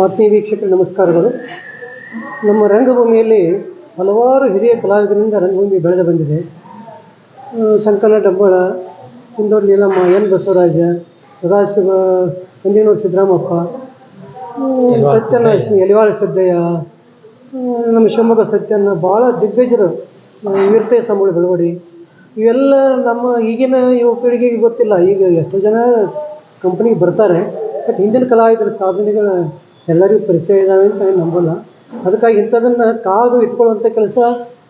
ಆತ್ಮೀಯ ವೀಕ್ಷಕರು ನಮಸ್ಕಾರಗಳು. ನಮ್ಮ ರಂಗಭೂಮಿಯಲ್ಲಿ ಹಲವಾರು ಹಿರಿಯ ಕಲಾವಿದರಿಂದ ರಂಗಭೂಮಿ ಬೆಳೆದು ಬಂದಿದೆ. ಶಂಕರ ಡಂಬಳ, ಚಿಂದೋರ್ ನೀಲಮ್ಮ, ಎನ್ ಬಸವರಾಜ, ಸದಾಶಿವ, ನಂದಿನೂರು ಸಿದ್ದರಾಮಪ್ಪ, ಸತ್ಯನ ಎಲಿವಾಳ ಸಿದ್ದಯ್ಯ, ನಮ್ಮ ಶಿವಮೊಗ್ಗ ಸತ್ಯನ, ಭಾಳ ದಿಗ್ಗಜರು, ವೀರತೆ ಸಂಬಳ ಬೆಳವಡಿ, ಇವೆಲ್ಲ ನಮ್ಮ ಈಗಿನ ಯುವ ಪೀಳಿಗೆಗೆ ಗೊತ್ತಿಲ್ಲ. ಈಗ ಎಷ್ಟೋ ಜನ ಕಂಪ್ನಿಗೆ ಬರ್ತಾರೆ, ಬಟ್ ಹಿಂದಿನ ಕಲಾವಿದರ ಸಾಧನೆಗಳು ಎಲ್ಲರಿಗೂ ಪರಿಚಯ ಇದ್ದಾವೆ ಅಂತ ನಂಬಲ್ಲ. ಅದಕ್ಕಾಗಿ ಇಂಥದನ್ನು ಕಾದು ಇಟ್ಕೊಳ್ಳುವಂಥ ಕೆಲಸ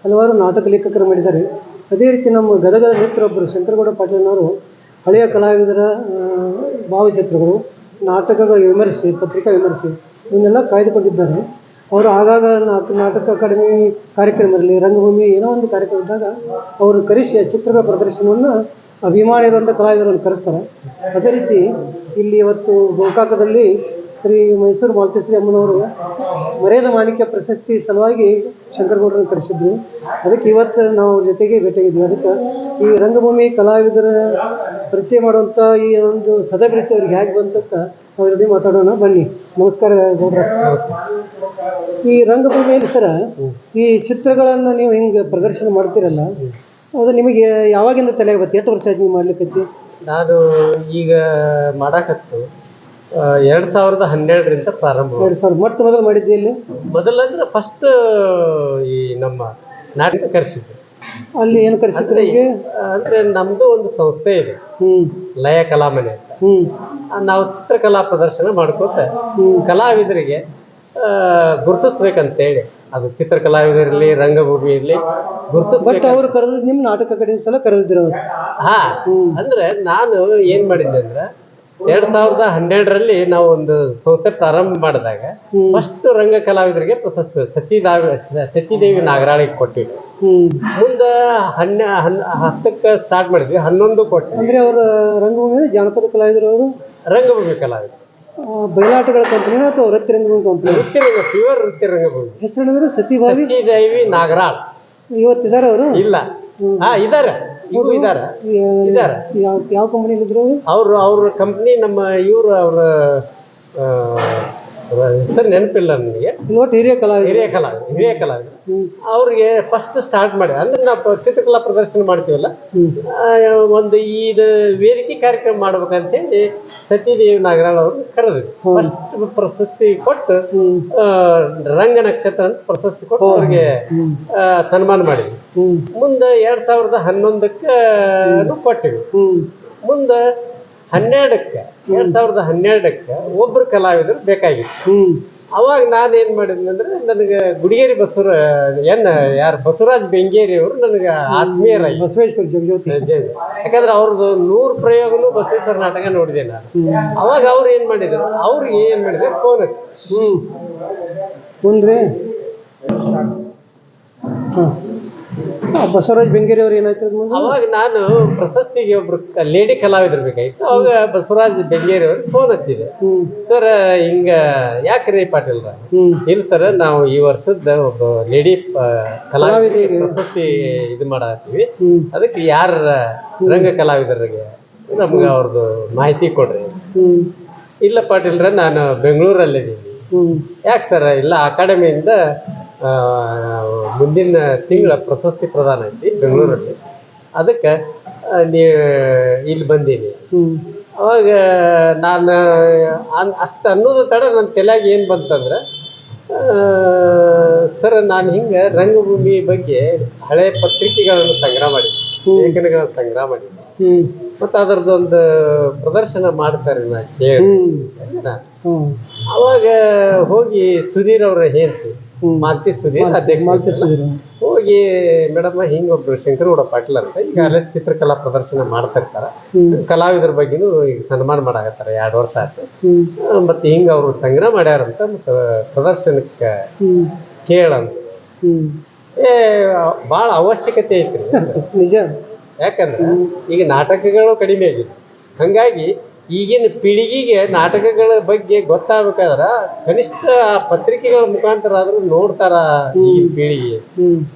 ಹಲವಾರು ನಾಟಕ ಲೇಖಕರು ಮಾಡಿದ್ದಾರೆ. ಅದೇ ರೀತಿ ನಮ್ಮ ಗದಗದ ಮಿತ್ರರೊಬ್ಬರು ಶಂಕರಗೌಡ ಪಾಟೀಲ್ನವರು ಹಳೆಯ ಕಲಾವಿದರ ಭಾವಚಿತ್ರಗಳು, ನಾಟಕಗಳ ವಿಮರ್ಶೆ, ಪತ್ರಿಕಾ ವಿಮರ್ಶೆ ಇವನ್ನೆಲ್ಲ ಕಾಯ್ದುಕೊಂಡಿದ್ದಾರೆ. ಅವರು ಆಗಾಗ ನಾಟಕ ಅಕಾಡೆಮಿ ಕಾರ್ಯಕ್ರಮ ಇರಲಿ, ರಂಗಭೂಮಿ ಏನೋ ಒಂದು ಕಾರ್ಯಕ್ರಮ ಇದ್ದಾಗ ಅವರು ಕರೆಸಿ ಚಿತ್ರಗಳ ಪ್ರದರ್ಶನವನ್ನು ಅಭಿಮಾನಿರುವಂಥ ಕಲಾವಿದರನ್ನು ಕರೆಸ್ತಾರೆ. ಅದೇ ರೀತಿ ಇಲ್ಲಿ ಇವತ್ತು ಗೋಕಾಕದಲ್ಲಿ ಶ್ರೀ ಮೈಸೂರು ಮಾಲ್ತೇಶ್ವರಿ ಅಮ್ಮನವರು ಮರ್ಯಾದ ಮಾಣಿಕ್ಯ ಪ್ರಶಸ್ತಿ ಸಲುವಾಗಿ ಶಂಕರಗೌಡರನ್ನು ಕರೆಸಿದ್ವಿ. ಅದಕ್ಕೆ ಇವತ್ತು ನಾವು ಜೊತೆಗೆ ಭೇಟಿಯಾಗಿದ್ವಿ. ಅದಕ್ಕೆ ಈ ರಂಗಭೂಮಿ ಕಲಾವಿದರ ಪರಿಚಯ ಮಾಡುವಂಥ ಈ ಒಂದು ಸದಭಿರುಚಿ ಅವ್ರಿಗೆ ಹೇಗೆ ಬಂತಂತ ಅವ್ರ ಜೊತೆ ಮಾತಾಡೋಣ ಬನ್ನಿ. ನಮಸ್ಕಾರ ಗೌಡ್ರ. ಈ ರಂಗಭೂಮಿಯಲ್ಲಿ ಸರ ಈ ಚಿತ್ರಗಳನ್ನು ನೀವು ಹಿಂಗೆ ಪ್ರದರ್ಶನ ಮಾಡ್ತೀರಲ್ಲ, ಅದು ನಿಮಗೆ ಯಾವಾಗಿಂದ ತಲೆಗೆ ಬತ್ತು? ಎಷ್ಟು ವರ್ಷ ಆಯ್ತು ನೀವು ಮಾಡ್ಲಿಕ್ಕತ್ತಿ? ನಾನು ಈಗ ಮಾಡಾಕತ್ತು 2012ರಿಂದ ಪ್ರಾರಂಭ. 2000 ಮೊಟ್ಟ ಮೊದಲು ಮಾಡಿದ್ದೆ ಇಲ್ಲಿ? ಮೊದಲಂದ್ರೆ ಫಸ್ಟ್ ಈ ನಮ್ಮ ನಾಟಕ ಕರೆಸಿದ್ರು. ಅಲ್ಲಿ ಏನು ಕರೆಸಿದ್ರು? ಅಂದ್ರೆ ನಮ್ದು ಒಂದು ಸಂಸ್ಥೆ ಇದೆ, ಲಯ ಕಲಾಮನೆ ಅಂತ. ನಾವು ಚಿತ್ರಕಲಾ ಪ್ರದರ್ಶನ ಮಾಡ್ಕೋತ ಕಲಾವಿದರಿಗೆ ಗುರುತಿಸ್ಬೇಕಂತೇಳಿ, ಅದು ಚಿತ್ರ ಕಲಾವಿದರಲ್ಲಿ ರಂಗಭೂಮಿ ಇರಲಿ ಗುರುತಿಸ್ಬೇಕು. ಅವರು ಕರೆದ ನಿಮ್ಮ ನಾಟಕ ಕಡೆ ಸಲ ಕರೆದಿದ್ರು? ಹಾ, ಅಂದ್ರೆ ನಾನು ಏನ್ ಮಾಡಿದ್ದೆ ಅಂದ್ರೆ 2012ರಲ್ಲಿ ನಾವು ಒಂದು ಸಂಸ್ಥೆ ಪ್ರಾರಂಭ ಮಾಡಿದಾಗ ಫಸ್ಟ್ ರಂಗ ಕಲಾವಿದರಿಗೆ ಪ್ರಶಸ್ತಿ ಸತೀದೇವಿ ನಾಗರಾಳಿಗೆ ಕೊಟ್ಟಿವಿ. ಮುಂದೆ 10ಕ್ಕೆ ಸ್ಟಾರ್ಟ್ ಮಾಡಿದ್ವಿ, 11 ಕೊಟ್ಟು. ಅಂದ್ರೆ ಅವರು ರಂಗಭೂಮಿ ಜಾನಪದ ಕಲಾವಿದರು? ಅವರು ರಂಗಭೂಮಿ ಕಲಾವಿದರು. ಬಯಲಾಟಗಳ ಕಂಪನಿ ಅಥವಾ ವೃತ್ತಿ ರಂಗಭೂಮಿ ಕಂಪನಿ? ಪ್ಯೂರ್ ವೃತ್ತಿ ರಂಗಭೂಮಿ. ಹೆಸರು ಹೇಳಿದ್ರು? ಸತೀದೇವಿ ನಾಗರಾಳ್. ಇವತ್ತಿದ್ದಾರೆ ಅವರು? ಇಲ್ಲ, ಇದಾರೆ, ಇದಾರೆ. ಯಾವ ಕಂಪನಿಯಲ್ಲಿ ಇದ್ರು ಅವರು? ಅವ್ರ ಕಂಪ್ನಿ ನಮ್ಮ ಇವರು, ಅವ್ರ ಹೆಸರು ನೆನಪಿಲ್ಲ ನನಗೆ. ಹಿರಿಯ ಕಲಾವಿದರು. ಅವ್ರಿಗೆ ಫಸ್ಟ್ ಸ್ಟಾರ್ಟ್ ಮಾಡಿ, ಅಂದ್ರೆ ನಾವು ಚಿತ್ರಕಲಾ ಪ್ರದರ್ಶನ ಮಾಡ್ತೀವಲ್ಲ, ಒಂದು ಇದು ವೇದಿಕೆ ಕಾರ್ಯಕ್ರಮ ಮಾಡ್ಬೇಕಂತೇಳಿ ಸತೀದೇವಿ ನಾಗರಾಳ್ ಅವ್ರನ್ನ ಕರೆದ್ವಿ. ಫಸ್ಟ್ ಪ್ರಶಸ್ತಿ ಕೊಟ್ಟು ರಂಗ ನಕ್ಷತ್ರ ಅಂತ ಪ್ರಶಸ್ತಿ ಕೊಟ್ಟು ಅವ್ರಿಗೆ ಸನ್ಮಾನ ಮಾಡಿದ್ವಿ. ಮುಂದೆ 2011ಕ್ಕೆ ಕೊಟ್ಟಿವಿ. ಮುಂದೆ 2012ಕ್ಕೆ ಒಬ್ರು ಕಲಾವಿದರು ಬೇಕಾಗಿತ್ತು. ಅವಾಗ ನಾನೇನ್ ಮಾಡಿದ್ನಿ ಅಂದ್ರೆ, ನನಗೆ ಗುಡಿಗೇರಿ ಬಸವರಾಜ್ ಬೆಂಗೇರಿ ಅವರು ನನಗೆ ಆತ್ಮೀಯರಾಗಿ, ಬಸವೇಶ್ವರ ಜಗಜ್ಯೋತಿ, ಯಾಕಂದ್ರೆ ಅವ್ರದ್ದು 100 ಪ್ರಯೋಗನು ಬಸವೇಶ್ವರ ನಾಟಕ ನೋಡಿದೆ ನಾನು. ಅವಾಗ ಅವ್ರು ಏನ್ ಮಾಡಿದ್ರು, ಅವ್ರಿಗೆ ಏನ್ ಮಾಡಿದ್ರು, ಫೋನ್ ಮುಂದೆ ಬಸವರಾಜ್ ಬೆಂಗೇರಿ ಅವ್ರು ಏನಾಯ್ತು? ಅವಾಗ ನಾನು ಪ್ರಶಸ್ತಿಗೆ ಒಬ್ರು ಲೇಡಿ ಕಲಾವಿದ್ರು ಬೇಕಾಗಿತ್ತು. ಅವಾಗ ಬಸವರಾಜ್ ಬೆಂಗೇರಿ ಅವ್ರಿಗೆ ಫೋನ್ ಹಚ್ಚಿದೆ, ಸರ್ ಹಿಂಗ ಯಾಕ್ರಿ ಪಾಟೀಲ್ರ? ಇಲ್ಲ ಸರ್, ನಾವು ಈ ವರ್ಷದ ಒಬ್ಬ ಲೇಡಿ ಕಲಾವಿದ ಪ್ರಶಸ್ತಿ ಇದು ಮಾಡತ್ತೀವಿ, ಅದಕ್ಕೆ ಯಾರ ರಂಗ ಕಲಾವಿದರಿಗೆ ನಮ್ಗೆ ಅವ್ರದ್ದು ಮಾಹಿತಿ ಕೊಡ್ರಿ. ಇಲ್ಲ ಪಾಟೀಲ್ರ, ನಾನು ಬೆಂಗಳೂರಲ್ಲಿದ್ದೀನಿ. ಯಾಕೆ ಸರ್? ಇಲ್ಲ, ಅಕಾಡೆಮಿಯಿಂದ ಮುಂದಿನ ತಿಂಗಳ ಪ್ರಶಸ್ತಿ ಪ್ರದಾನ ಐತಿ ಬೆಂಗಳೂರಲ್ಲಿ, ಅದಕ್ಕೆ ನೀವು ಇಲ್ಲಿ ಬಂದೀನಿ. ಅವಾಗ ನಾನು ಅಷ್ಟು ಅನ್ನೋದು ತಡ ನನ್ನ ತಲೆಯಾಗ ಏನು ಬಂತಂದ್ರೆ, ಸರ್ ನಾನು ಹಿಂಗೆ ರಂಗಭೂಮಿ ಬಗ್ಗೆ ಹಳೆ ಪತ್ರಿಕೆಗಳನ್ನು ಸಂಗ್ರಹ ಮಾಡಿದ್ದೆ, ಲೇಖನಗಳನ್ನು ಸಂಗ್ರಹ ಮಾಡಿದ್ದೆ, ಮತ್ತು ಅದರದ್ದೊಂದು ಪ್ರದರ್ಶನ ಮಾಡ್ತಾರೆ ನಾ ಕೇಳಿ. ಅವಾಗ ಹೋಗಿ ಸುಧೀರ್ ಅವರ ಹೇಳ್ತಿ, ಮಾಲ್ತಿ ಸುಧೀರ್ ಅಧ್ಯಕ್ಷ, ಹೋಗಿ ಮೇಡಮ್ ಹಿಂಗೊಬ್ರು ಶಂಕರಗೌಡ ಪಾಟೀಲ್ ಅಂತ ಈಗ ಅಲ್ಲೇ ಚಿತ್ರಕಲಾ ಪ್ರದರ್ಶನ ಮಾಡ್ತಾ ಇರ್ತಾರ, ಕಲಾವಿದರ ಬಗ್ಗೆನೂ ಈಗ ಸನ್ಮಾನ ಮಾಡಾಕತ್ತಾರ, 2 ವರ್ಷ ಆಯ್ತು, ಮತ್ತೆ ಹಿಂಗ ಅವ್ರು ಸಂಗ್ರಹ ಮಾಡ್ಯಾರಂತ, ಮತ್ತೆ ಪ್ರದರ್ಶನಕ್ಕೆ ಕೇಳಂತ. ಭಾಳ ಅವಶ್ಯಕತೆ ಐತ್ರಿ ನಿಜ. ಯಾಕಂದ್ರೆ ಈಗ ನಾಟಕಗಳು ಕಡಿಮೆ ಆಗಿದೆ, ಹಂಗಾಗಿ ಈಗಿನ ಪೀಳಿಗೆಗೆ ನಾಟಕಗಳ ಬಗ್ಗೆ ಗೊತ್ತಾಗಬೇಕಾದ್ರ ಕನಿಷ್ಠ ಪತ್ರಿಕೆಗಳ ಮುಖಾಂತರ ಆದ್ರೂ ನೋಡ್ತಾರ ಈಗಿನ ಪೀಳಿಗೆ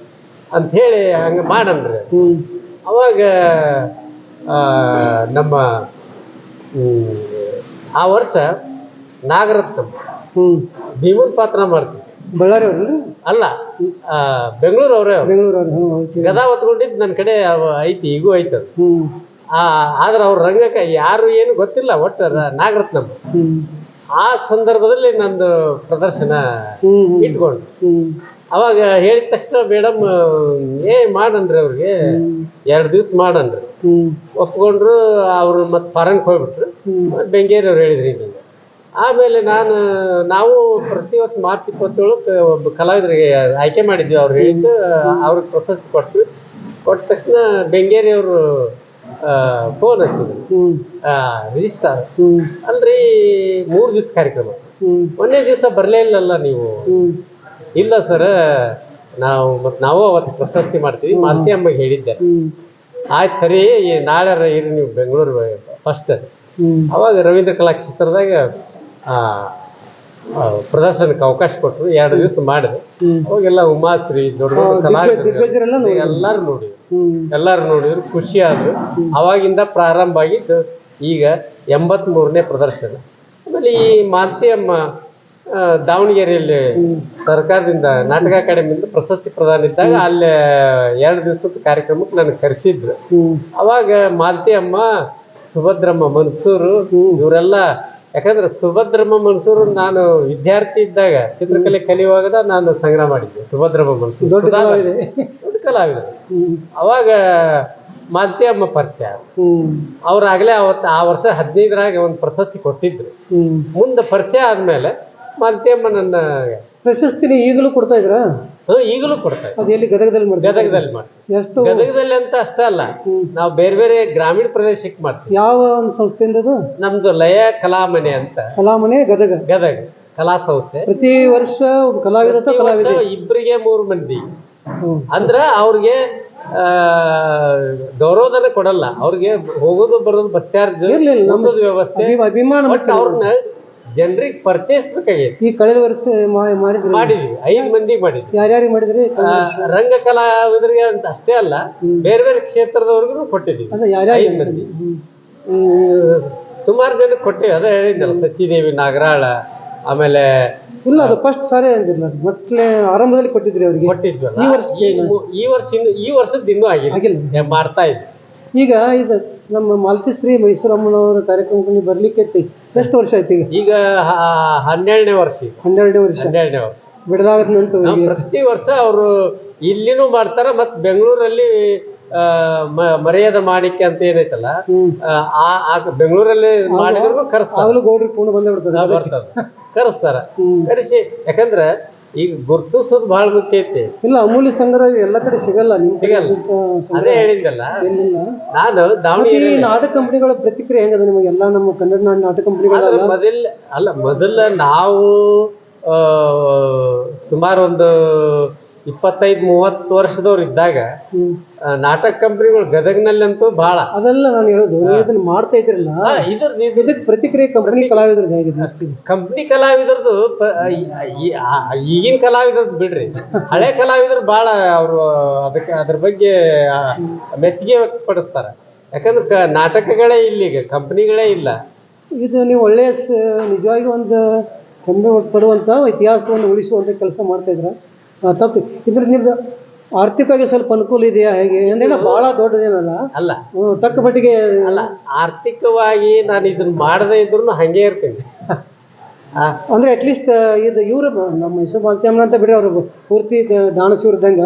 ಅಂತ ಹೇಳಿ ಹಂಗ ಮಾಡನ್ರಿ. ಅವಾಗ ನಮ್ಮ ಆ ವರ್ಷ ನಾಗರತ್ನ ಭೀಮನ್ ಪಾತ್ರ ಮಾಡ್ತಿದ್ದೆ. ಬಳ್ಳಾರಿ ಅವ್ರಲ್ರಿ? ಅಲ್ಲ, ಬೆಂಗಳೂರು ಅವರೇ. ಬೆಂಗಳೂರು ಅವ್ರು. ಗದಾ ಹೊತ್ಕೊಂಡಿದ್ದು ನನ್ನ ಕಡೆ ಐತಿ, ಈಗೂ ಐತೆ. ಆದ್ರೆ ಅವ್ರ ರಂಗಕ್ಕೆ ಯಾರು ಏನು ಗೊತ್ತಿಲ್ಲ, ಒಟ್ಟು ನಾಗರತ್ನಮ್ಮ. ಆ ಸಂದರ್ಭದಲ್ಲಿ ನಂದು ಪ್ರದರ್ಶನ ಇಟ್ಕೊಂಡು ಅವಾಗ ಹೇಳಿದ ತಕ್ಷಣ ಮೇಡಮ್ ಮಾಡನ್ರಿ ಅವ್ರಿಗೆ 2 ದಿವ್ಸ ಮಾಡನ್ರಿ. ಒಪ್ಕೊಂಡ್ರು. ಅವರು ಮತ್ತೆ ಫಾರನ್ಗೆ ಹೋಗ್ಬಿಟ್ರು. ಬೆಂಗೇರಿ ಅವ್ರು ಹೇಳಿದ್ರಿ ಈಗ. ಆಮೇಲೆ ನಾವು ಪ್ರತಿ ವರ್ಷ ಮಾರ್ಚ್ 27 ಒಬ್ಬ ಕಲಾವಿದರಿಗೆ ಆಯ್ಕೆ ಮಾಡಿದ್ವಿ. ಅವ್ರು ಹೇಳಿದ್ದು ಅವ್ರಿಗೆ ಪ್ರಶಸ್ತಿ ಕೊಟ್ಟ ತಕ್ಷಣ ಬೆಂಗೇರಿ ಅವರು ಫೋನ್ ಹಚ್ಚಿದ್ರು. ರಿಜಿಸ್ಟಾರ್ ಅಲ್ರಿ 3 ದಿವ್ಸ ಕಾರ್ಯಕ್ರಮ, 1ನೇ ದಿವಸ ಬರಲೇ ಇಲ್ಲಲ್ಲ ನೀವು? ಇಲ್ಲ ಸರ್, ನಾವು ಅವತ್ತು ಪ್ರಶಸ್ತಿ ಮಾಡ್ತೀವಿ, ಮಾಲ್ತಿ ಅಮ್ಮಗೆ ಹೇಳಿದ್ದೆ. ಆಯ್ತು ಸರಿ, ನಾಳೆ ಇರಿ ನೀವು ಬೆಂಗಳೂರು ಫಸ್ಟ್. ಅವಾಗ ರವೀಂದ್ರ ಕಲಾಕ್ಷೇತ್ರದಾಗ ಪ್ರದರ್ಶನಕ್ಕೆ ಅವಕಾಶ ಕೊಟ್ಟರು. 2 ದಿವಸ ಮಾಡಿದೆ. ಅವಾಗೆಲ್ಲ ಉಮಾಶ್ರೀ ದೊಡ್ಡ ದೊಡ್ಡ ಕಲಾವಿದರು ಎಲ್ಲರೂ ನೋಡಿದ್ರು, ಖುಷಿ ಆದ್ರು. ಅವಾಗಿಂದ ಪ್ರಾರಂಭ ಆಗಿದ್ದು ಈಗ 83ನೇ ಪ್ರದರ್ಶನ. ಆಮೇಲೆ ಈ ಮಾಲ್ತಿ ಅಮ್ಮ ದಾವಣಗೆರೆಯಲ್ಲಿ ಸರ್ಕಾರದಿಂದ ನಾಟಕ ಅಕಾಡೆಮಿಯಿಂದ ಪ್ರಶಸ್ತಿ ಪ್ರದಾನ ಇದ್ದಾಗ ಅಲ್ಲೇ 2 ದಿವಸದ ಕಾರ್ಯಕ್ರಮಕ್ಕೆ ನನಗೆ ಕರೆಸಿದ್ರು. ಅವಾಗ ಮಾಲ್ತಿ ಅಮ್ಮ, ಸುಭದ್ರಮ್ಮ ಮನ್ಸೂರು ಇವರೆಲ್ಲ, ಯಾಕಂದ್ರೆ ಸುಭದ್ರಮ್ಮ ಮನ್ಸೂರು ನಾನು ವಿದ್ಯಾರ್ಥಿ ಇದ್ದಾಗ ಚಿತ್ರಕಲೆ ಕಲಿಯುವಾಗ ನಾನು ಸಂಗ್ರಹ ಮಾಡಿದ್ದೆ. ಸುಭದ್ರಮ್ಮ ಮನ್ಸೂರು ದೊಡ್ಡ ಕಲಾವಿದರು. ಅವಾಗ ಮಾಲ್ತಿ ಅಮ್ಮ ಪರಿಚಯ. ಅವ್ರಾಗಲೇ ಆ ವರ್ಷ 15ರಾಗ ಒಂದು ಪ್ರಶಸ್ತಿ ಕೊಟ್ಟಿದ್ರು. ಮುಂದೆ ಪರಿಚಯ ಆದ್ಮೇಲೆ ಮಾಲ್ತಿ ಅಮ್ಮ ನನ್ನ ಪ್ರಶಸ್ತಿನ ಈಗಲೂ ಕೊಡ್ತಾ ಇದ್ರ? ಈಗಲೂ ಕೊಡ್ತಾ ಇದ್ರು. ಅದೆಲ್ಲಿ ಗದಗದಲ್ಲಿ ಮಾಡ್ತೀವಿ. ಗದಗದಲ್ಲಿ ಅಂತ ಅಷ್ಟೇ ಅಲ್ಲ, ನಾವು ಬೇರೆ ಬೇರೆ ಗ್ರಾಮೀಣ ಪ್ರದೇಶಕ್ಕೆ ಮಾಡ್ತೀವಿ. ಯಾವ ಒಂದು ಸಂಸ್ಥೆಯಿಂದ ಅದು? ನಮ್ದು ಲಯ ಕಲಾಮನೆ ಅಂತ. ಕಲಾಮನೆ ಗದಗ ಕಲಾ ಸಂಸ್ಥೆ. ಪ್ರತಿ ವರ್ಷ ಕಲಾವಿದ 2-3 ಮಂದಿ ಅಂದ್ರ ಅವ್ರಿಗೆ ಗೌರವಧನ ಕೊಡಲ್ಲ. ಅವ್ರಿಗೆ ಹೋಗೋದು ಬರೋದು ಬಸ್ ಚಾರ್ಜ್, ವ್ಯವಸ್ಥೆ, ಅಭಿಮಾನ. ಅವ್ರನ್ನ ಜನರಿಗೆ ಪರಿಚಯಿಸ್ಬೇಕಾಗೈತಿ. ಈ ಕಳೆದ ವರ್ಷ ಮಾಡಿದ್ವಿ 5 ಮಂದಿಗೆ ಮಾಡಿದ್ವಿ. ಯಾರ್ಯಾರಿಗೆ ಮಾಡಿದ್ರಿ? ರಂಗ ಕಲಾವಿದರಿಗೆ ಅಂತ ಅಷ್ಟೇ ಅಲ್ಲ, ಬೇರೆ ಬೇರೆ ಕ್ಷೇತ್ರದವ್ರಿಗೂ ಕೊಟ್ಟಿದ್ವಿ. 5 ಮಂದಿ ಸುಮಾರು ಜನಕ್ಕೆ ಕೊಟ್ಟಿವಿ. ಅದೇ ಹೇಳಿದ್ನಲ್ಲ, ಸಚಿದೇವಿ ನಾಗರಾಳ. ಆಮೇಲೆ ಇಲ್ಲ, ಅದು ಫಸ್ಟ್ ಸಾರಿ ಅಂದಿಲ್ಲ, ಮೊಟ್ಲೆ ಆರಂಭದಲ್ಲಿ ಕೊಟ್ಟಿದ್ರಿ ಅವ್ರಿಗೆ. ಕೊಟ್ಟಿದ್ವಲ್ಲ. ಈ ವರ್ಷದ ಇನ್ನೂ ಆಗಿಲ್ಲ, ಮಾಡ್ತಾ ಇದ್ವಿ. ಈಗ ಇದು ನಮ್ಮ ಮಾಲ್ತಿಶ್ರೀ ಮೈಸೂರಮ್ಮನವರ ಕಾರ್ಯಕ್ರಮಕ್ಕೆ ಬರ್ಲಿಕ್ಕೆ ಎಷ್ಟು ವರ್ಷ ಆಯ್ತು? ಈಗ 12ನೇ ವರ್ಷ. 12ನೇ ವರ್ಷ ಬಿಡಲಾಗದ ನಂತರ ಪ್ರತಿ ವರ್ಷ ಅವರು ಇಲ್ಲಿನೂ ಮಾಡ್ತಾರ. ಮತ್ ಬೆಂಗಳೂರಲ್ಲಿ ಮರ್ಯಾದ ಮಾಡಿಕೆ ಅಂತ ಏನೈತಲ್ಲ, ಬೆಂಗಳೂರಲ್ಲಿ ಮಾಡಿದ್ರು ಕರೆಸ್ತಾರೆ. ಗೌಡ್ರಿಗೆ ಪೂರ್ಣ ಬರ್ತದೆ, ಕರೆಸ್ತಾರ. ಕರೆಸಿ, ಯಾಕಂದ್ರೆ ಈಗ ಗುರ್ತಿಸೋದು ಬಹಳ ಮುಖ್ಯ ಐತಿ. ಇಲ್ಲ, ಅಮೂಲ್ಯ ಸಂಗ್ರಹ ಎಲ್ಲ ಕಡೆ ಸಿಗಲ್ಲ. ಅದೇ ಹೇಳಿದ್ದಲ್ಲ, ನಾನು ದಾವಣಗೆರೆ ನಾಟಕ ಕಂಪನಿಗಳ ಪ್ರತಿಕ್ರಿಯೆ ಹೆಂಗದ ನಿಮಗೆ? ಎಲ್ಲ ನಮ್ಮ ಕನ್ನಡ ನಾಟಕ ಕಂಪನಿಗಳ ಮೊದಲ ನಾವು ಸುಮಾರು ಒಂದು 25-30 ವರ್ಷದವ್ರು ಇದ್ದಾಗ ನಾಟಕ ಕಂಪನಿಗಳು ಗದಗ್ನಲ್ಲಂತೂ ಬಹಳ. ಅದೆಲ್ಲ ನಾನು ಹೇಳೋದು, ಇದನ್ನ ಮಾಡ್ತಾ ಇದ್ರಲ್ಲ, ಇದಕ್ಕೆ ಪ್ರತಿಕ್ರಿಯೆ ಕಂಪನಿ ಕಲಾವಿದ್ರದ್ದು ಹೇಗಿದೆ? ಕಂಪನಿ ಕಲಾವಿದ್ರದ್ದು ಈಗಿನ ಕಲಾವಿದ್ರದ್ದು ಬಿಡ್ರಿ, ಹಳೆ ಕಲಾವಿದ್ರು ಬಹಳ ಅವರು ಅದ್ರ ಬಗ್ಗೆ ಮೆಚ್ಚುಗೆ ವ್ಯಕ್ತಪಡಿಸ್ತಾರೆ. ಯಾಕಂದ್ರೆ ನಾಟಕಗಳೇ ಇಲ್ಲಿಗ, ಕಂಪನಿಗಳೇ ಇಲ್ಲ. ಇದು ನೀವು ಒಳ್ಳೆಯ ನಿಜವಾಗಿ ಒಂದು ಹೆಮ್ಮೆ ಪಡುವಂಥ ಇತಿಹಾಸವನ್ನು ಉಳಿಸುವಂಥ ಕೆಲಸ ಮಾಡ್ತಾ ಇದ್ರ ತಪ್ಪು. ಇದ್ರ ನಿಮ್ದು ಆರ್ಥಿಕವಾಗಿ ಸ್ವಲ್ಪ ಅನುಕೂಲ ಇದೆಯಾ ಹೇಗೆ? ಅಂದ್ರೆ ಬಹಳ ದೊಡ್ಡದೇನಲ್ಲ ಅಲ್ಲ, ತಕ್ಕ ಮಟ್ಟಿಗೆ ಅಲ್ಲ. ಆರ್ಥಿಕವಾಗಿ ನಾನು ಇದನ್ನ ಮಾಡದೇ ಇದ್ರು ಹಂಗೆ ಇರ್ತೀನಿ. ಅಂದ್ರೆ ಅಟ್ಲೀಸ್ಟ್ ಇದು ಇವ್ರು ನಮ್ಮ ಮೈಸೂರು ಮಾಲ್ತಿ ಅಮ್ಮನ ಅಂತ ಬಿಡ್ರಿ, ಅವ್ರು ಪೂರ್ತಿ ದಾನಶೂರ ಇದ್ದಂಗ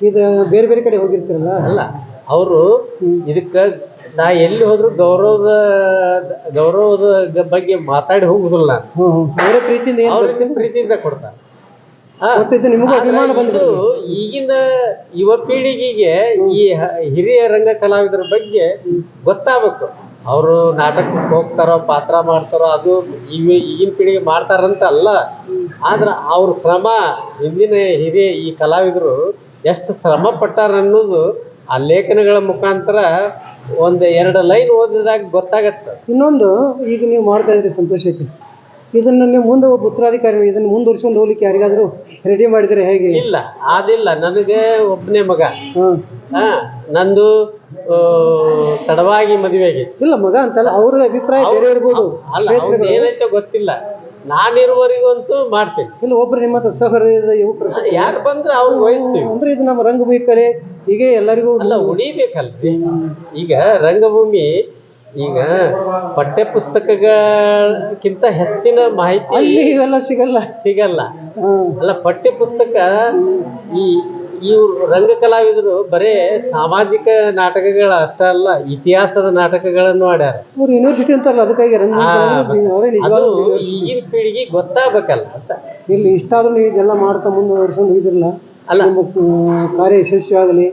ಇದು ಬೇರೆ ಬೇರೆ ಕಡೆ ಹೋಗಿರ್ತಾರಲ್ಲ. ಅಲ್ಲ, ಅವರು ಇದಕ್ಕೆ ನಾ ಎಲ್ಲಿ ಹೋದ್ರು ಗೌರವದ ಬಗ್ಗೆ ಮಾತಾಡಿ ಹೋಗುದಿಲ್ಲ. ಅವರೇ ಪ್ರೀತಿಯಿಂದ ಕೊಡ್ತಾರೆ. ನಿಮಗೂ ಈಗಿನ ಯುವ ಪೀಳಿಗೆಗೆ ಈ ಹಿರಿಯ ರಂಗ ಕಲಾವಿದರ ಬಗ್ಗೆ ಗೊತ್ತಾಗಬೇಕು. ಅವರು ನಾಟಕಕ್ಕೆ ಹೋಗ್ತಾರೋ, ಪಾತ್ರ ಮಾಡ್ತಾರೋ, ಅದು ಈಗಿನ ಪೀಳಿಗೆ ಮಾಡ್ತಾರಂತ ಅಲ್ಲ. ಆದ್ರೆ ಅವ್ರ ಶ್ರಮ, ಹಿಂದಿನ ಹಿರಿಯ ಈ ಕಲಾವಿದರು ಎಷ್ಟು ಶ್ರಮ ಪಟ್ಟಾರ ಅನ್ನೋದು ಆ ಲೇಖನಗಳ ಮುಖಾಂತರ 1-2 ಲೈನ್ ಓದಿದಾಗ ಗೊತ್ತಾಗತ್ತೆ. ಇನ್ನೊಂದು, ಈಗ ನೀವು ಮಾಡ್ತಾ ಇದ್ರಿ, ಸಂತೋಷ ಐತಿ. ಇದನ್ನ ನೀವು ಮುಂದೆ ಒಬ್ಬ ಉತ್ತರಾಧಿಕಾರಿ ಇದನ್ನು ಮುಂದುವರ್ಸ್ಕೊಂಡು ಹೋಗ್ಲಿಕ್ಕೆ ಯಾರಿಗಾದ್ರೂ ರೆಡಿ ಮಾಡಿದ್ರೆ ಹೇಗೆ? ಇಲ್ಲ, ಅದಿಲ್ಲ. ನನಗೆ ಒಬ್ಬನೇ ಮಗ. ನಂದು ತಡವಾಗಿ ಮದುವೆ ಆಗಿತ್ತು. ಇಲ್ಲ, ಮಗ ಅಂತಲ್ಲ, ಅವ್ರ ಅಭಿಪ್ರಾಯ ಬೇರೆ ಇರ್ಬೋದು. ಅಲ್ಲ, ಏನೈತೆ ಗೊತ್ತಿಲ್ಲ. ನಾನಿರುವವರೆಗಂತೂ ಮಾಡ್ತೀನಿ. ಇಲ್ಲ ಒಬ್ರು ನಿಮ್ಮ ಹತ್ರ ಸಹೃದಯ ಯುವಕರು ಯಾರು ಬಂದ್ರೆ ಅವ್ರು ವಹಿಸ್ತೀವಿ. ಅಂದ್ರೆ ಇದು ನಮ್ಮ ರಂಗಭೂಮಿ ಕಲೆ ಹೀಗೆ ಎಲ್ಲರಿಗೂ ಅಲ್ಲ ಉಳಿಬೇಕಲ್ರಿ. ಈಗ ರಂಗಭೂಮಿ ಈಗ ಪಠ್ಯ ಪುಸ್ತಕಕ್ಕಿಂತ ಹೆಚ್ಚಿನ ಮಾಹಿತಿ ಅಲ್ಲಿ ಇವೆಲ್ಲ ಸಿಗಲ್ಲ. ಅಲ್ಲ ಪಠ್ಯ ಪುಸ್ತಕ ಇವ್ರು ರಂಗ ಕಲಾವಿದರು ಬರೇ ಸಾಮಾಜಿಕ ನಾಟಕಗಳ ಅಷ್ಟೇ ಅಲ್ಲ, ಇತಿಹಾಸದ ನಾಟಕಗಳನ್ನು ಮಾಡ್ಯಾರ. ಯೂನಿವರ್ಸಿಟಿ ಅಂತಾರಲ್ಲ, ಅದಕ್ಕಾಗಿ ಅದು ಈಗಿನ ಪೀಳಿಗೆ ಗೊತ್ತಾಗಬೇಕಲ್ಲ ಅಂತ. ಇಲ್ಲಿ ಇಷ್ಟಾದ್ರೂ ನೀವು ಇದೆಲ್ಲ ಮಾಡ್ತಾ ಮುಂದುವರ್ಸ್ಕೊಂಡು ಹೋಗಿದ್ರಲ್ಲ, ಅಲ್ಲ ನಿಮ್ಮ ಕಾರ್ಯ ಯಶಸ್ವಿಯಾಗಲಿ.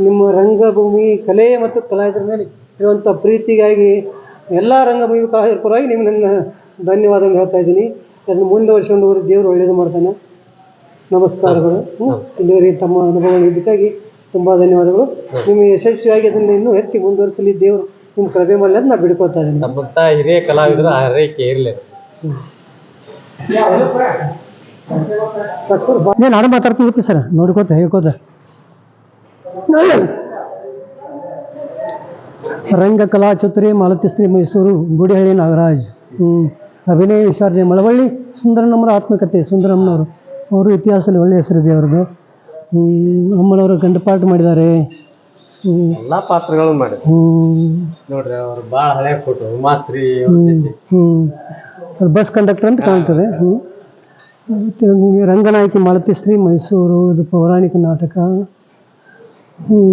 ನಿಮ್ಮ ರಂಗಭೂಮಿ ಕಲೆ ಮತ್ತು ಕಲಾವಿದರ ಮೇಲೆ ಇರುವಂಥ ಪ್ರೀತಿಗಾಗಿ ಎಲ್ಲ ರಂಗಭೂಮಿ ಕಲಾವಿದರ ಪರವಾಗಿ ನಿಮ್ಗೆ ನನ್ನ ಧನ್ಯವಾದಗಳು ಹೇಳ್ತಾ ಇದ್ದೀನಿ. ಅದನ್ನು ಮುಂದುವರ್ಸ್ಕೊಂಡು ಹೋಗಿ ದೇವರು ಒಳ್ಳೇದು ಮಾಡ್ತಾನೆ. ನಮಸ್ಕಾರಗಳು. ಇಲ್ಲಿವರೆಗೆ ತಮ್ಮ ಅನುಭವಗಳು ಇದಕ್ಕಾಗಿ ತುಂಬ ಧನ್ಯವಾದಗಳು. ನಿಮಗೆ ಯಶಸ್ವಿಯಾಗಿ ಅದನ್ನು ಇನ್ನೂ ಹೆಚ್ಚಿಗೆ ಮುಂದುವರಿಸಲಿ ದೇವರು ನಿಮ್ಮ ಕೃಪೆ ಮಾಡಲಿ ಅಂತ ನಾನು ಬಿಡ್ಕೊಳ್ತಾ ಇದ್ದೀನಿ. ನಮ್ಮಂಥ ಹಿರಿಯ ಕಲಾವಿದರು ಆರೈಕೆ ಇರಲಿ. ಸರ್ ನಾನು ಮಾತಾಡ್ತೀನಿ ಸರ್, ನೋಡ್ಕೋತ ಹೇಳ್ಕೋತ. ರಂಗ ಕಲಾಚತುರಿ ಮಾಲತಿಶ್ರೀ ಮೈಸೂರು ಗುಡಿಹಳ್ಳಿ ನಾಗರಾಜ್. ಅಭಿನಯ ವಿಶಾರದೆ ಮಳವಳ್ಳಿ ಸುಂದರಮ್ಮನವರ ಆತ್ಮಕಥೆ. ಸುಂದರಮ್ಮನವರು ಅವರು ಇತಿಹಾಸದಲ್ಲಿ ಒಳ್ಳೆಯ ಹೆಸರಿದೆ ಅವ್ರದ್ದು. ಅಮ್ಮನವರು ಗಂಡಪಾಠ ಮಾಡಿದ್ದಾರೆ, ಎಲ್ಲ ಪಾತ್ರಗಳು ಮಾಡಿದ್ರು ನೋಡ್ರಿ. ಅವರು ಭಾಳ ಹಳೆ ಫೋಟೋ ಉಮಾಶ್ರೀ. ಅದು ಬಸ್ ಕಂಡಕ್ಟರ್ ಅಂತ ಕಾಣ್ತದೆ. ರಂಗನಾಯಕಿ ಮಾಲತಿಶ್ರೀ ಮೈಸೂರು, ಇದು ಪೌರಾಣಿಕ ನಾಟಕ.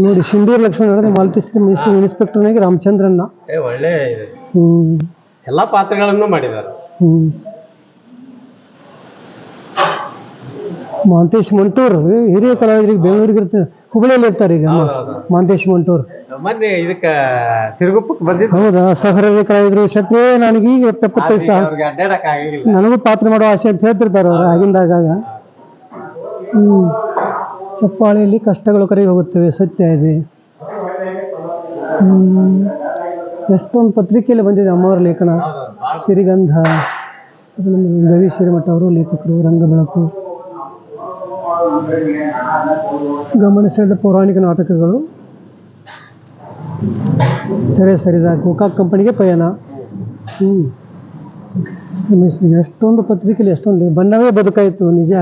ನೋಡಿ ಶಿಂದೂರು ಲಕ್ಷ್ಮಣ ಹೇಳಿದ್ರೆ ಮಾಲತಿಶ್ರೀ ಮೈಸೂರು ಇನ್ಸ್ಪೆಕ್ಟರ್ನಾಗಿ ರಾಮಚಂದ್ರನ್ನ. ಒಳ್ಳೆ ಎಲ್ಲ ಪಾತ್ರಗಳನ್ನು ಮಾಡಿದ್ದಾರೆ. ಮಹಾಂತೇಶ್ ಮಂಟೂರ್ ಹಿರಿಯ ಕಲಾವಿದರಿಗೆ ಬೆಂಗಳೂರಿಗೆ ಇರ್ತಾರೆ, ಹುಬ್ಬಳ್ಳಿಯಲ್ಲಿ ಇರ್ತಾರೆ ಈಗ. ಮಹಾಂತೇಶ್ ಮಂಟೂರ್ ಮೊನ್ನೆ ಇದಕ್ಕೆ ಸಿರುಗುಪ್ಪಕ್ಕೆ ಬಂದಿದ್ದು. ಹೌದಾ? ಸಹೃದಯ ಕಲಾವಿದರು ಶಕ್ತಿ. ನನಗೆ ಈಗ 75 ಸಾಲ ನನಗೂ ಪಾತ್ರ ಮಾಡೋ ಆಸೆ ಅಂತ ಹೇಳ್ತಿರ್ತಾರೆ ಅವರು ಆಗಿಂದಾಗ. ಚಪ್ಪಾಳೆಯಲ್ಲಿ ಕಷ್ಟಗಳು ಕರಗಿ ಹೋಗುತ್ತವೆ, ಸತ್ಯ ಇದೆ. ಎಷ್ಟೊಂದು ಪತ್ರಿಕೆಯಲ್ಲಿ ಬಂದಿದೆ ಅಮ್ಮವರ ಲೇಖನ. ಸಿರಿಗಂಧ, ಗವಿ ಶ್ರೀಮಠ ಅವರು ಲೇಖಕರು. ರಂಗ ಬೆಳಕು, ಗಮನ ಸೆಳೆದ ಪೌರಾಣಿಕ ನಾಟಕಗಳು. ತೆರೆ ಸರಿದ ಗೋಕಾಕ್ ಕಂಪನಿಗೆ ಪಯಣ. ಎಷ್ಟೊಂದು ಪತ್ರಿಕೆಯಲ್ಲಿ ಎಷ್ಟೊಂದು ಬಣ್ಣವೇ ಬದುಕಾಯಿತು ನಿಜ.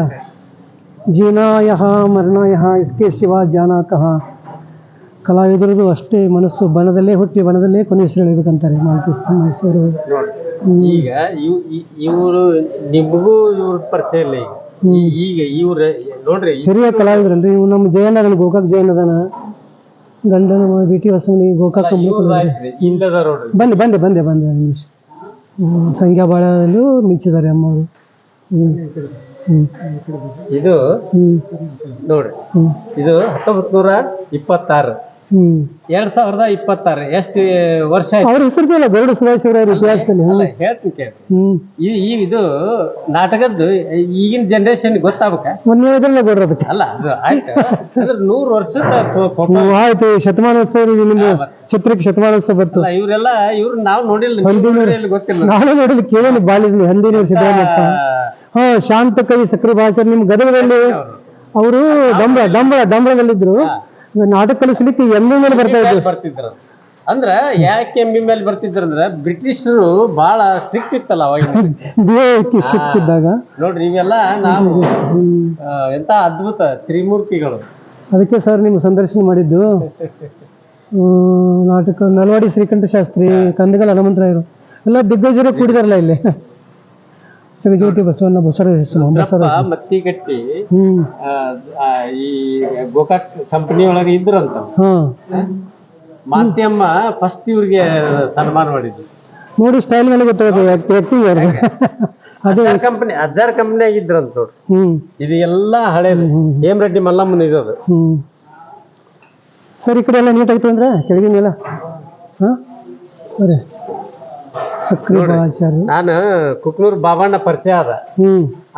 ಜೀನಾಯಹ ಮರಣಾಯಹ ಇಸ್ಕೆ ಶಿವ ಜಾನಕಃ. ಕಲಾವಿದರದು ಅಷ್ಟೇ ಮನಸ್ಸು, ಬಣದಲ್ಲೇ ಹುಟ್ಟಿ ಬಣದಲ್ಲೇ ಕೊನೆ ಹೆಸರು ಮಾಲತಿಶ್ರೀ ಮೈಸೂರು. ಈಗ ಇವರು ನಿಮಗೂ ಇವ್ರ ಪರಿಚಯ ಇಲ್ಲ. ಈಗ ಇವ್ರ ನೋಡ್ರಿ ಹಿರಿಯ ಕಲಾವಿದ್ರಲ್ರಿ. ಇವು ನಮ್ಮ ಜಯಣ್ಣ, ಗೋಕಾಕ್ ಜಯಣ್ಣ ಅದಾನ, ಗಂಡನ ಬಿಟಿ ಹೊಸಮನಿ ಗೋಕಾಕ್ ಬಂದೆ ನಿಮಿಷ. ಸಂಖ್ಯಾ ಬಾಳದಲ್ಲೂ ಮಿಂಚಿದ್ದಾರೆ ಅಮ್ಮವರು. ಇದು ನೋಡ್ರಿ, ಇದು 1926, 2026. ಎಷ್ಟು ವರ್ಷ ಅವ್ರ ಹೆಸರು ಇಲ್ಲ, ಗರುಡ ಸದಾಶಿವರ ಇತಿಹಾಸದಲ್ಲಿ ಹೇಳ್ತೀನಿ ಕೇಳಿ. ಇದು ನಾಟಕದ್ದು ಈಗಿನ ಜನರೇಷನ್ ಗೊತ್ತಾಗಬೇಕ. ಒಂದೇ ಗೌಡ್ರದಕ್ಕೆ ಅಲ್ಲ, ಅದು ಆಯ್ತು. ಅಂದ್ರೆ 100 ವರ್ಷದ ಫೋಟೋ ಆಯ್ತು. ಶತಮಾನೋತ್ಸವ ನಿಮ್ಮ ಚಿತ್ರಕ್ಕೆ ಶತಮಾನೋತ್ಸವ ಬರ್ತಲ್ಲ. ಇವ್ರು ನಾವು ನೋಡಿಲ್ಲ, ಗೊತ್ತಿಲ್ಲ. ನಾನು ನೋಡಿಲ್ಲ, ಕೇಳಿ ಬಾಲಿದ್ವಿ. ಹಂದಿನೂರು ಸಿದ್ದರಾಮಪ್ಪ, ಶಾಂತ ಕವಿ ಸಕ್ರಿ ಭಾಷೆ. ನಿಮ್ ಗದಗದಲ್ಲಿ ಅವರು ಡಂಬರದಲ್ಲಿದ್ರು. ನಾಟಕ ಕಲಿಸ್ಲಿಕ್ಕೆ ಎಮ್ಮೆ ಮೇಲೆ ಬರ್ತಿದ್ರು. ಅಂದ್ರ ಯಾಕೆ ಎಮ್ಮೆ ಮೇಲೆ ಬರ್ತಿದ್ರಂದ್ರ ಬ್ರಿಟಿಷರು ಬಹಳ ಸ್ಟ್ರಿಕ್ಟ್ ಇತ್ತಲ್ಲ ಅವಾಗ. ಸಿಕ್ತಿದ್ದಾಗ ನೋಡ್ರಿ, ಇವೆಲ್ಲ ನಾವು ಎಂತ ಅದ್ಭುತ ತ್ರಿಮೂರ್ತಿಗಳು. ಅದಕ್ಕೆ ಸರ್ ನಿಮ್ಮ ಸಂದರ್ಶನ ಮಾಡಿದ್ದು. ನಾಟಕ ನಲ್ವಾಡಿ ಶ್ರೀಕಂಠ ಶಾಸ್ತ್ರಿ, ಕಂದಗಲ್ ಹನುಮಂತರಾಯರು ಎಲ್ಲ ದಿಗ್ಗಜರು ಕೂಡಿದಾರಲ್ಲ ಇಲ್ಲಿ. ಜಗಜ್ಯೋತಿ ಬಸವಣ್ಣ, ಬಸವರಾಜ ಮತ್ತಿಗಟ್ಟಿ ಈ ಗೋಕಾಕ್ ಕಂಪನಿ ಒಳಗೆ ಇದ್ರಂತ. ಮಾತೆಯಮ್ಮ ಫಸ್ಟ್ ಇವ್ರಿಗೆ ಸನ್ಮಾನ ಮಾಡಿದ್ರು ನೋಡಿ. ಸ್ಟೈಲ್ ಮೇಲೆ ಗೊತ್ತಾಗುತ್ತೆ. ಅಜ್ಜಾರ್ ಕಂಪನಿ ಆಗಿದ್ರಂತ ನೋಡ್ರಿ. ಇದು ಎಲ್ಲ ಹಳೇದು. ಹೇಮರೆಡ್ಡಿ ಮಲ್ಲಮ್ಮನ ಇರೋದು. ಸರ್ ಈ ಕಡೆ ಎಲ್ಲ ನೀಟ್ ಆಯ್ತು ಅಂದ್ರೆ ಕೆಳಗಿನೆಲ್ಲ ನಾನು ಕುಕ್ನೂರ್ ಬಾಬಣ್ಣ ಪರಿಚಯ ಅದ.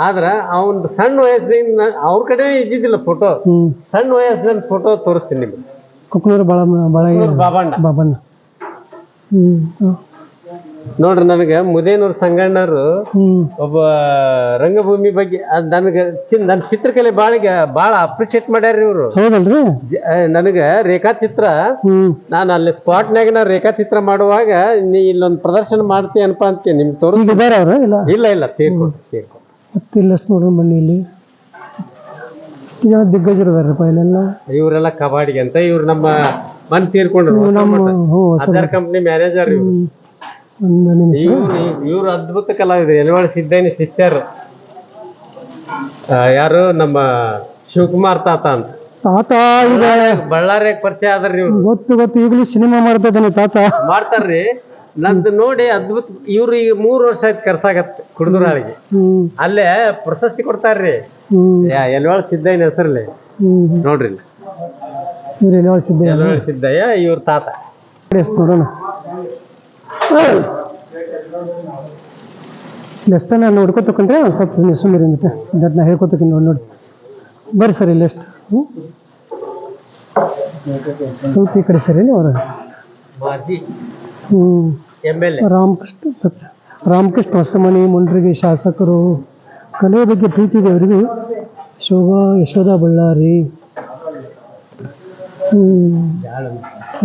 ಆದ್ರ ಅವನ್ ಸಣ್ಣ ವಯಸ್ಸಿನಿಂದ ಅವ್ರ ಕಡೆ ಇದ್ದಿದ್ದಿಲ್ಲ ಫೋಟೋ. ಸಣ್ಣ ವಯಸ್ಸಿನ ಫೋಟೋ ತೋರಿಸ್ತೀನಿ ನಿಮ್ಗೆ. ಕುಕ್ನೂರ್ ಬಾಬಣ್ಣ. ನೋಡ್ರಿ ನನಗೆ ಮುದೇನೂರ್ ಸಂಗಣ್ಣರು ಒಬ್ಬ ರಂಗಭೂಮಿ ಬಗ್ಗೆ ನನಗೆ ನನ್ನ ಚಿತ್ರಕಲೆ ಭಾಳ ಅಪ್ರಿಶಿಯೇಟ್ ಮಾಡ್ಯಾರ ಇವ್ರು. ಹೌದಲ್ರಿ? ನನಗೆ ರೇಖಾಚಿತ್ರ ನಾನು ಅಲ್ಲಿ ಸ್ಪಾಟ್ನಾಗ ನಾ ರೇಖಾಚಿತ್ರ ಮಾಡುವಾಗ ನೀ ಇಲ್ಲೊಂದು ಪ್ರದರ್ಶನ ಮಾಡ್ತೀಯನಪ್ಪ ಅಂತ ನಿಮ್ಗೆ ತೋರಿಸಿದ್ದಾರೆ ಅವರು. ಇಲ್ಲ ತೀರ್ಕೊಂಡು ಮತ್ತೆ ಇಲ್ಲಷ್ಟು ನೋಡೋಣ ಬನ್ನಿ. ಇಲ್ಲಿ ದಿಗ್ಗಜರದಾರಪ್ಪ ಇಲ್ಲೆಲ್ಲ. ಇವರೆಲ್ಲ ಕಬಾಡಿಗೆ ಅಂತ ಇವ್ರು ನಮ್ಮ ಮನ್ ತೀರ್ಕೊಂಡ್ರು. ಅದರ್ ಕಂಪ್ನಿ ಮ್ಯಾನೇಜರ್ ಇವ್ರು. ಇವ್ರು ಅದ್ಭುತ ಕಲಾವಿದ್ರು. ಯಲವಾಡ ಸಿದ್ದಯ್ಯನ ಶಿಷ್ಯರು. ಯಾರು ನಮ್ಮ ಶಿವಕುಮಾರ್ ತಾತ ಅಂತ. ತಾತ ಬಳ್ಳಾರಿಯಾಗ ಪರಿಚಯ ಆದ್ರಿ ಇವ್ರು. ಗೊತ್ತು ಈಗಲೂ ಸಿನಿಮಾ ಮಾಡ್ತಾ ತಾತ ಮಾಡ್ತಾರ್ರಿ. ನಂದು ನೋಡಿ ಅದ್ಭುತ. ಇವ್ರು ಈಗ 3 ವರ್ಷ ಆಯ್ತು ಕರ್ಸಾಗತ್ತೆ ಕುಡ್ದುರಾಳಿಗೆ. ಅಲ್ಲೇ ಪ್ರಶಸ್ತಿ ಕೊಡ್ತಾರ್ರಿ ಯಲವಾಡ ಸಿದ್ದಯ್ಯನ ಹೆಸರಲ್ಲಿ. ನೋಡ್ರಿ ಯಲವಾಡ ಸಿದ್ದಯ್ಯ ಇವ್ರ ತಾತ. ನೋಡೋಣ ಲೆಸ್ಟ್ ನಾನು ನೋಡ್ಕೊತಕೊಂಡ್ರೆ ಒಂದು ಸ್ವಲ್ಪ ನೀವು ಸುಮ್ಮನೆ ಇರುತ್ತೆ ನಾ ಹೇಳ್ಕೊತಕ್ಕಿ ನೋಡಿ ಬರ್ರಿ ಸರ್. ಇಲ್ಲಿ ಎಷ್ಟು ಸ್ವಲ್ಪ ಈ ಕಡೆ ಸರಿ ಅವರ ರಾಮಕೃಷ್ಣ ಹೊಸಮನಿ ಮುಂಡ್ರಿಗೆ ಶಾಸಕರು. ಕಲೆಯ ಬಗ್ಗೆ ಪ್ರೀತಿ ಇದೆ ಅವರಿಗೆ. ಯಶೋಧ ಬಳ್ಳಾರಿ.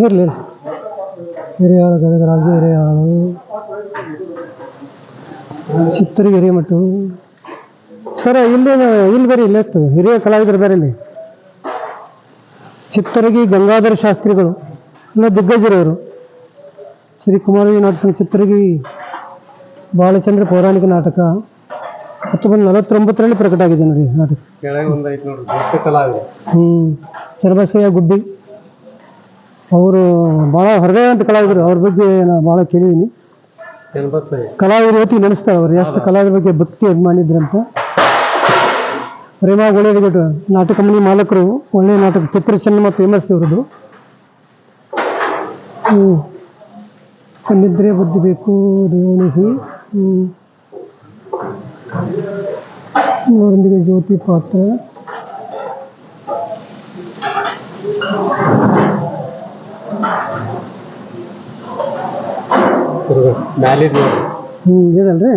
ಇರಲಿ ಹಿರಿಯಾಳು ಗದಗರಾಜು ಹಿರಿಯಾಳು ಚಿತ್ತೂರಿಗೆ ಹಿರೇಮಠ. ಸರ ಇಲ್ಲಿ ಬರೀ ಇಲ್ಲೆಷ್ಟು ಹಿರಿಯ ಕಲಾವಿದರು ಬೇರೆ. ಇಲ್ಲಿ ಚಿತ್ತರಗಿ ಗಂಗಾಧರ ಶಾಸ್ತ್ರಿಗಳು ಎಲ್ಲ ದಿಗ್ಗಜರವರು. ಶ್ರೀ ಕುಮಾರವ್ಯ ನಾಟಕ ಸಂಘ ಚಿತ್ತರಗಿ ಬಾಲಚಂದ್ರ ಪೌರಾಣಿಕ ನಾಟಕ 1949ರಲ್ಲಿ ಪ್ರಕಟ ಆಗಿದೆ ನೋಡಿ ನಾಟಕ. ಚರಬಸಯ್ಯ ಗುಬ್ಬಿ ಅವರು ಭಾಳ ಹೃದಯವಂತ ಕಲಾವಿದರು. ಅವ್ರ ಬಗ್ಗೆ ನಾನು ಭಾಳ ಕೇಳಿದ್ದೀನಿ. ಕಲಾವಿದ ಇವತ್ತಿಗೆ ನೆನೆಸ್ತಾರೆ ಅವ್ರು ಎಷ್ಟು ಕಲಾವಿದರ ಬಗ್ಗೆ ಭಕ್ತಿ ಅಭಿಮಾನಿದ್ರಂತ. ಪ್ರೇಮ ಒಳ್ಳೆಯದು ನಾಟಕ ಕಂಪನಿ ಮಾಲಕರು. ಒಳ್ಳೆಯ ನಾಟಕ ಚಿತ್ರ ಚೆನ್ನಮ್ಮ ಫೇಮಸ್ ಇವ್ರದ್ದು. ನಿದ್ರೆ ಬುದ್ಧಿ ಬೇಕು ದೇವಣಿಸಿ. ಅವರೊಂದಿಗೆ ಜ್ಯೋತಿ ಪಾತ್ರ. ಇದಲ್ರಿ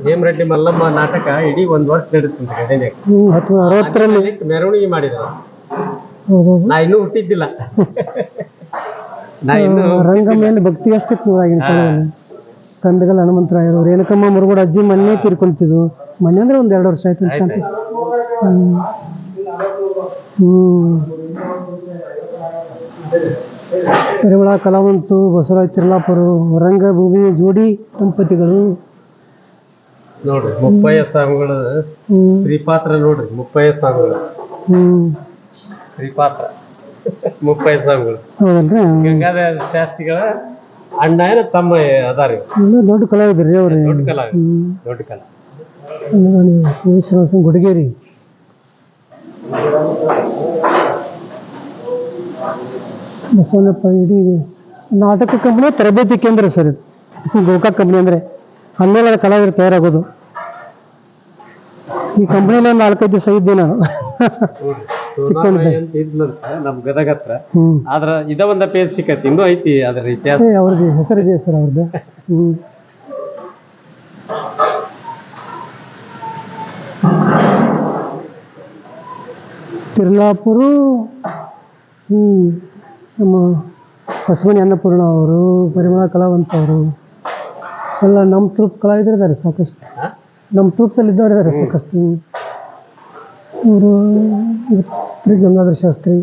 ಹೇಮರೆಡ್ಡಿ ಮಲ್ಲಮ್ಮ ನಾಟಕ ಇಡೀ 1 ವರ್ಷ ನಡೀತಂತೆ. 1960ರಲ್ಲಿ ಮೆರವಣಿಗೆ ಮಾಡಿದ್ರು. ನಾ ಇನ್ನೂ ಹುಟ್ಟಿದ್ದಿಲ್ಲ. ರಂಗ ಮೇಲೆ ಭಕ್ತಿ ಅಷ್ಟೇ ಆಗಿನ ಕಾಲದಲ್ಲಿ. ಕಂದಗಲ್ ಹನುಮಂತರಾಯರು, ರೇಣುಕಮ್ಮ ಮುರುಗೋಡ ಅಜ್ಜಿ ಮೊನ್ನೆ ತೀರ್ಕೊಂತಿದ್ದು. ಮೊನ್ನೆ ಅಂದ್ರೆ 1-2 ವರ್ಷ ಆಯ್ತು ಅಂತ. ಪರಿಮಳ ಕಲಾವಂತು ಬಸವರಾಜ್ ತಿರ್ಲಾಪುರು ರಂಗಭೂಮಿ ಜೋಡಿ ದಂಪತಿಗಳು. ನೋಡ್ರಿ ಮುಪ್ಪಯ್ಯ ಸ್ವಾಮಿಗಳು ಶ್ರೀಪಾತ್ರ. ನೋಡ್ರಿ ಮುಪ್ಪಯ್ಯ ಸ್ವಾಮಿಗಳು ಶ್ರೀಪಾತ್ರ ಮುಪ್ಪಯ್ಯ ಸ್ವಾಮಿಗಳು. ಹೌದಲ್ರಿ? ಗಂಗಾಧರ ಶಾಸ್ತ್ರಿಗಳ ಅಣ್ಣ ಏನ ತಮ್ಮ ಅದಾರ. ದೊಡ್ಡ ಕಲಾವಿದ್ರಿ ಅವ್ರಿ. ದೊಡ್ಡ ಕಲಾ ಗುಡಿಗೇರಿ. ಬಸವನಪ್ಪ ಇಡೀ ನಾಟಕ ಕಂಪನಿ ತರಬೇತಿ ಕೇಂದ್ರ ಸರ್ ಇದು. ಗೋಕಾಕ್ ಕಂಪ್ನಿ ಅಂದರೆ 12 ಕಲಾವಿದರು ತಯಾರಾಗೋದು. ಈ ಕಂಪ್ನಿಯಲ್ಲಿ 4-5 ದಿವಸ ಇದ್ದೆ ನಾನು. ನಮ್ ಗದಗ ಹತ್ರ. ಆದ್ರ ಇದ ಒಂದ ಪೇಜ್ ಸಿಕ್ಕತಿ. ಇನ್ನೂ ಐತಿ ಅದ್ರ ಇತಿಹಾಸ. ಅವ್ರದ್ದು ಹೆಸರಿದೆ ಸರ್ ಅವ್ರದ್ದು. ತಿರ್ಲಾಪುರು. ನಮ್ಮ ಹೊಸಮನಿ ಅನ್ನಪೂರ್ಣ ಅವರು, ಪರಿಮಳ ಕಲಾವಂತ ಅವರು ಎಲ್ಲ ನಮ್ಮ ಟ್ರೂಪ್ ಕಲಾವಿದರು ಇದ್ದಾರೆ ಸಾಕಷ್ಟು. ನಮ್ಮ ಟ್ರೂಪ್ಸಲ್ಲಿ ಇದ್ದವ್ರು ಇದ್ದಾರೆ ಸಾಕಷ್ಟು. ಇವರು ಶ್ರೀ ಗಂಗಾಧರ ಶಾಸ್ತ್ರಿ.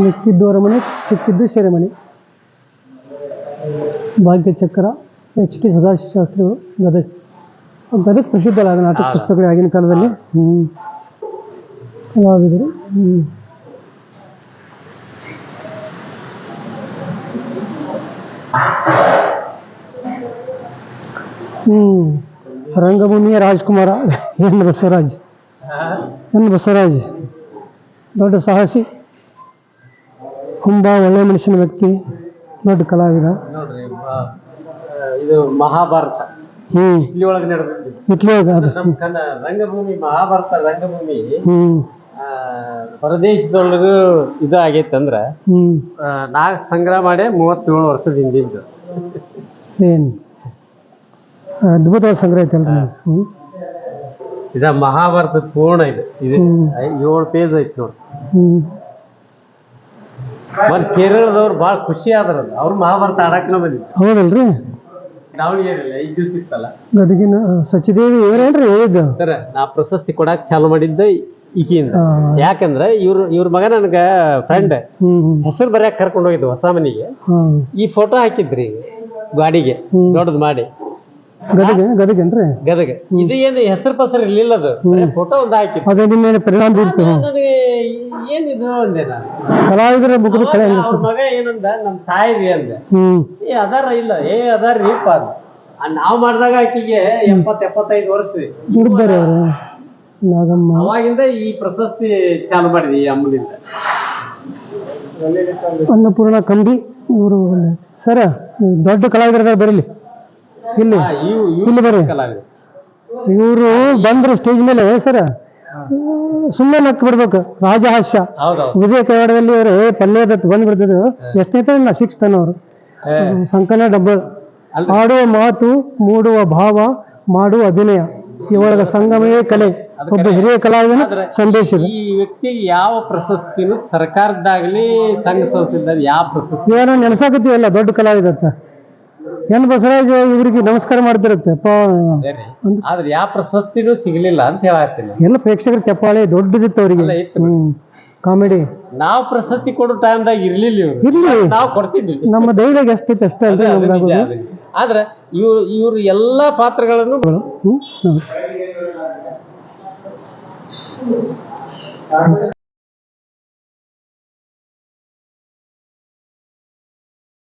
ಮಿಕ್ಕಿದ್ದವರ ಮನೆ, ಸಿಕ್ಕಿದ್ದು ಸೆರೆಮನೆ. ಭಾಗ್ಯಚಕ್ರ HT ಸದಾಶಿವ ಶಾಸ್ತ್ರಿಗಳು ಗದಗ ಪ್ರಸಿದ್ಧ ಅಲ್ಲ ನಾಟಕ ಪುಸ್ತಕಗಳು ಆಗಿನ ಕಾಲದಲ್ಲಿ. ಕಲಾವಿದರು. ರಂಗಭೂಮಿಯ ರಾಜ್ಕುಮಾರ ಎನ್ ಬಸವರಾಜ್ ದೊಡ್ಡ ಸಾಹಸಿ. ತುಂಬ ಒಳ್ಳೆಯ ಮನುಷ್ಯನ ವ್ಯಕ್ತಿ, ದೊಡ್ಡ ಕಲಾವಿದ. ಇದು ಮಹಾಭಾರತ ಇಟ್ಲಿ ಒಳಗೆ ನಡೆದಿದ್ದು. ಇಟ್ಲಿ ಒಳಗೆ ರಂಗಭೂಮಿ ಮಹಾಭಾರತ ರಂಗಭೂಮಿ ಹೊರದೇಶದೊಳಗೂ ಇದು ಆಗೈತಂದ್ರ ನಾ ಸಂಗ್ರಹ ಮಾಡಿ 37 ವರ್ಷದ ಹಿಂದಿಂದು. ಸ್ಪೇನ್ ಅದ್ಭುತವಾದ ಸಂಗ್ರಹ ಐತಲ್ರಿ. ಇದ ಮಹಾಭಾರತದ ಪೂರ್ಣ ಇದು 7 ಪೇಜ್ ಐತಿ ನೋಡಿ. ಒಂದ್ ಕೇರಳದವ್ರು ಭಾಳ ಖುಷಿ ಆದ್ರ ಅವ್ರು ಮಹಾಭಾರತ ಆಡಾಕನ ಬಂದಿದ್ರು. ಹೌದಲ್ರಿ. ದಾವಣಗೆರೆಯಲ್ಲಿ 5 ದಿವಸ ಇತ್ತಲ್ಲ. ಗದಗಿನ ಸಚಿದೇವಿ ಇವರೇನ್ರಿ ಹೇಳಿದ್ದು? ಸರ್ ನಾ ಪ್ರಶಸ್ತಿ ಕೊಡಾಕ್ ಚಾಲು ಮಾಡಿದ್ದ ಈಗಿಂದ. ಯಾಕಂದ್ರೆ ಇವ್ರ ಮಗ ನನಗ ಫ್ರೆಂಡ್ ಹೆಸರು ಬರ್ಯಾಕ ಕರ್ಕೊಂಡು ಹೋಗಿದ್ದು ಹೊಸ ಮನಿಗೆ. ಈ ಫೋಟೋ ಹಾಕಿದ್ರಿ ಗಾಡಿಗೆ ದೊಡ್ಡದ್ ಮಾಡಿ. ಗದಗೇನ್ರಿ? ಗದಗ. ಇದು ಏನು ಹೆಸರು ಪಸರು ಇರ್ಲಿಲ್ಲ, ಅದು ಫೋಟೋ ಒಂದು ಹಾಕಿದ್ದು. ನನಗೆ ಏನಿದು ಅಂದೆ ನಾನು. ಅವ್ರ ಮಗ ಏನಂದ, ನಮ್ ತಾಯಿರಿ ಅಂದೆ. ಅದಾರ ಇಲ್ಲ, ಅದಾರ್ರಿಪ್ಪ ಅದು. ನಾವ್ ಮಾಡಿದಾಗ ಆಕಿಗೆ 70-75 ವರ್ಷ. ಅವಾಗಿಂದ ಈ ಪ್ರಶಸ್ತಿ ಚಾಲು ಮಾಡಿದ್ವಿ ಈ ಅಮ್ಮನಿಂದ. ಅನ್ನಪೂರ್ಣ ಕಂಬಿ ಇವರು ಸರ ದೊಡ್ಡ ಕಲಾವಿದರ ಬರಲಿ ಇಲ್ಲಿ ಇಲ್ಲಿ ಬರ್ರಿ. ಇವರು ಬಂದ್ರು ಸ್ಟೇಜ್ ಮೇಲೆ ಸರ ಸುಮ್ಮನೆ ನಕ್ ಬಿಡ್ಬೇಕು. ರಾಜಹಾಸ್ಯ ವಿಜಯ ಕವಾಡದಲ್ಲಿ ಅವರು ಪಲ್ಯದತ್ತು ಬಂದ್ಬಿಡ್ತಿದ್ರು. ಎಷ್ಟನೇ 6th ಅವರು ಸಂಕನ ಡಬ್ಬಲ್. ಆಡುವ ಮಾತು, ಮೂಡುವ ಭಾವ, ಮಾಡುವ ಅಭಿನಯ, ಇವರ ಸಂಗಮವೇ ಕಲೆ. ಒಬ್ಬ ಹಿರಿಯ ಕಲಾವಿದನ ಸಂದೇಶ. ಈ ವ್ಯಕ್ತಿಗೆ ಯಾವ ಪ್ರಶಸ್ತಿನೂ ಸರ್ಕಾರದಾಗ್ಲಿ ಸಂಘ ಸಂಸ್ಥೆದಾಗ ಯಾವ ಪ್ರಶಸ್ತಿ ಏನೋ ನೆನಸಾಕತ್ತೀವಲ್ಲ ದೊಡ್ಡ ಕಲಾವಿದತ್ತ. ಎನ್ ಬಸವರಾಜ್ ಇವ್ರಿಗೆ ನಮಸ್ಕಾರ ಮಾಡ್ತಿರುತ್ತೆ. ಆದ್ರೆ ಯಾವ ಪ್ರಶಸ್ತಿನೂ ಸಿಗ್ಲಿಲ್ಲ ಅಂತ ಹೇಳತ್ತೀನಿ. ಎಲ್ಲ ಪ್ರೇಕ್ಷಕರ ಚಪ್ಪಾಳೆ ದೊಡ್ಡದಿತ್ತು ಅವ್ರಿಗೆ. ಕಾಮಿಡಿ. ನಾವು ಪ್ರಶಸ್ತಿ ಕೊಡೋ ಟೈಮ್ದಾಗ ಇರ್ಲಿಲ್ಲ ನಾವು ಕೊಡ್ತಿದ್ವಿ. ನಮ್ಮ ದೈವದಾಗ ಎಷ್ಟೈತೆ ಅಷ್ಟೇ ಅಲ್ರಿ. ಆದ್ರೆ ಇವ್ರು ಎಲ್ಲಾ ಪಾತ್ರಗಳನ್ನು